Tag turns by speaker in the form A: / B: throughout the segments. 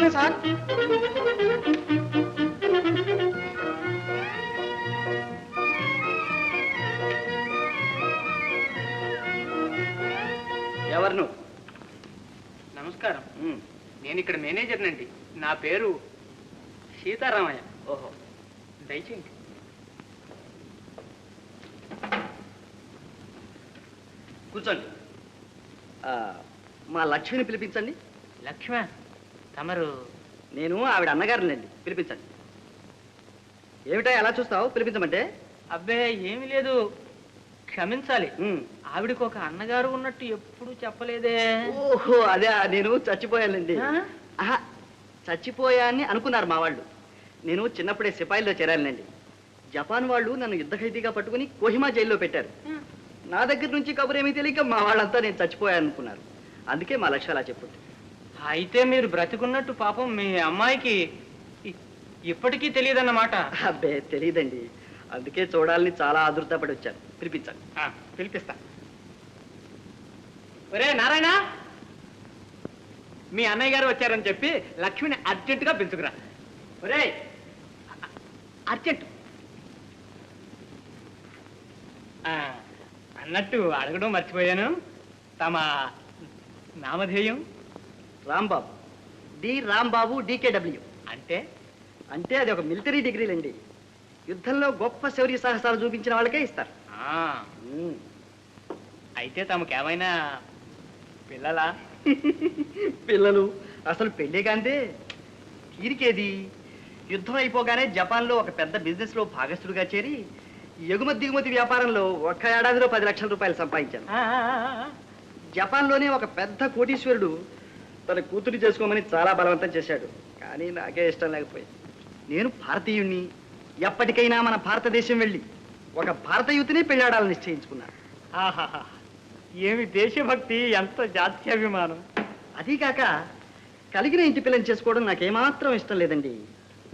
A: వస్తాను సార్.
B: ఎవరు నువ్వు?
A: నమస్కారం, నేను ఇక్కడ మేనేజర్నండి. నా పేరు సీతారామయ్య.
B: ఓహో,
A: దయచేయండి.
B: కూర్చోండి. మా లక్ష్మిని పిలిపించండి.
A: లక్ష్మ తమరు?
B: నేను ఆవిడ అన్నగారినండి, పిలిపించండి. ఏమిటా ఎలా చూస్తావు? పిలిపించమంటే?
A: అబ్బే ఏమీ లేదు, క్షమించాలి. ఆవిడకు ఒక అన్నగారు ఉన్నట్టు ఎప్పుడు చెప్పలేదే.
B: ఓహో అదే, నేను చచ్చిపోయానండి. ఆహా, చచ్చిపోయాన్ని అనుకున్నారు మా వాళ్ళు. నేను చిన్నప్పుడే సిపాయిల్లో చేరానండి. జపాన్ వాళ్ళు నన్ను యుద్ధ ఖైదీగా పట్టుకుని కోహిమా జైల్లో పెట్టారు. నా దగ్గర నుంచి కబురేమీ తెలియక మా వాళ్ళంతా నేను చచ్చిపోయాను అనుకున్నారు. అందుకే మా లక్ష్యం అలా చెప్పుంది.
A: అయితే మీరు బ్రతికున్నట్టు పాపం మీ అమ్మాయికి ఇప్పటికీ తెలియదన్నమాట.
B: అబ్బే తెలియదండి, అందుకే చూడాలని చాలా ఆదుర్తపడి వచ్చాను. పిలిపించాను.
A: పిలిపిస్తా. ఒరే నారాయణ, మీ అన్నయ్య గారు వచ్చారని చెప్పి లక్ష్మిని అర్జెంటుగా పిలుచుకురా. ఒరే అర్జెంట్. అన్నట్టు అడగడం మర్చిపోయాను, తమ నామధేయం?
B: Rambabu, D Rambabu, DKW.
A: అంటే
B: అంటే అది ఒక మిలిటరీ డిగ్రీలండి. యుద్ధంలో గొప్ప శౌర్య సాహసాలు చూపించిన వాళ్ళకే ఇస్తారు.
A: అయితే తమకేమైనా పిల్లలా?
B: పిల్లలు అసలు పెళ్ళే కాంతే. తీరికేది. యుద్ధం అయిపోగానే జపాన్లో ఒక పెద్ద బిజినెస్లో భాగస్థుడిగా చేరి ఎగుమతి దిగుమతి వ్యాపారంలో ఒక్క ఏడాదిలో 10 లక్షల రూపాయలు సంపాదించాను. జపాన్లోనే ఒక పెద్ద కోటీశ్వరుడు తన కూతురు చేసుకోమని చాలా బలవంతం చేశాడు. కానీ నాకే ఇష్టం లేకపోయింది. నేను భారతీయుణ్ణి, ఎప్పటికైనా మన భారతదేశం వెళ్ళి ఒక భారత యువతిని పెళ్ళాడాలని నిశ్చయించుకున్నాను.
A: ఆహాహా, ఏమి దేశభక్తి, ఎంత జాత్యాభిమానం!
B: అదీకాక కలిగిన ఇంటి పిల్లని చేసుకోవడం నాకేమాత్రం ఇష్టం లేదండి.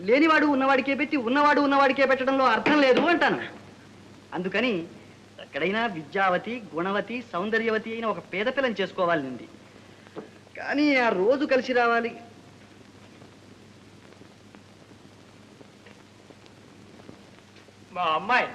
B: లేనివాడు ఉన్నవాడికే పెట్టి ఉన్నవాడు ఉన్నవాడికే పెట్టడంలో అర్థం లేదు అంటాను. అందుకని ఎక్కడైనా విద్యావతి, గుణవతి, సౌందర్యవతి అయిన ఒక పేద పిల్లని చేసుకోవాలని ఉంది. కానీ ఆ రోజు కలిసి రావాలి.
A: మా అమ్మాయి